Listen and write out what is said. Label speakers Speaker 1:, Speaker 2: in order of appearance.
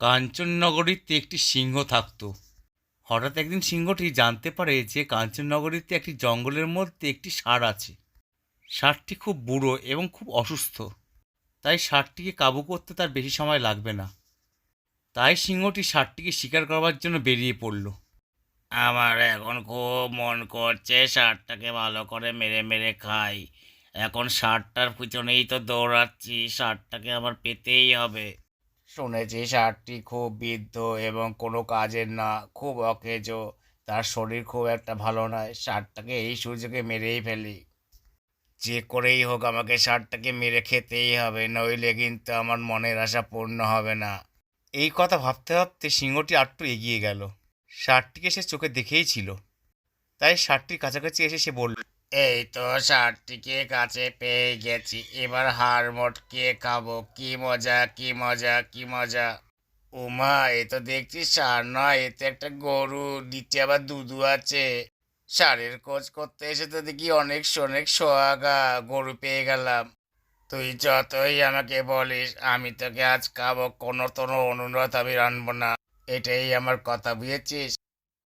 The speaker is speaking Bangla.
Speaker 1: কাঞ্চননগরীতে একটি সিংহ থাকত। হঠাৎ একদিন সিংহটি জানতে পারে যে কাঞ্চননগরীতে একটি জঙ্গলের মধ্যে একটি ষাঁড় আছে। ষাঁড়টি খুব বুড়ো এবং খুব অসুস্থ, তাই ষাঁড়টিকে কাবু করতে তার বেশি সময় লাগবে না। তাই সিংহটি ষাঁড়টিকে শিকার করবার জন্য বেরিয়ে পড়ল। আমার এখন খুব মন করছে ষাঁড়টাকে ভালো করে মেরে মেরে খাই। এখন ষাঁড়টার পিছনেই তো দৌড়াচ্ছি, ষাঁড়টাকে আমার পেতেই হবে। শুনেছি ষাঁড়টি খুব বৃদ্ধ এবং কোনো কাজের না, খুব অকেজো। তার শরীর খুব একটা ভালো নয়। ষাঁড়টাকে এই সুযোগে মেরেই ফেলি। যে করেই হোক আমাকে ষাঁড়টাকে মেরে খেতেই হবে, নইলে কিন্তু আমার মনের আশা পূর্ণ হবে না। এই কথা ভাবতে ভাবতে সিংহটি আরটু এগিয়ে গেল। ষাঁড়টিকে সে চোখে দেখেই ছিল, তাই ষাঁড়টির কাছাকাছি এসে সে বলল, এই তো ষাঁড়টিকে কাছে পেয়ে গেছি, এবার হাড় মোটকে খাবো। কি মজা, কি মজা, কি মজা! উমা, এ তো দেখছি ষাঁড় নয়, এতে একটা গরু, নিচে আবার দুধু আছে। ষাঁড়ের খোঁজ করতে এসে তো দেখি অনেক অনেক সোহাগা, গরু পেয়ে গেলাম। তুই যতই আমাকে বলিস, আমি তোকে আজ খাবো, কোনো তোর অনুরোধ আমি রানবো না। এটাই আমার কথা, বুঝেছিস?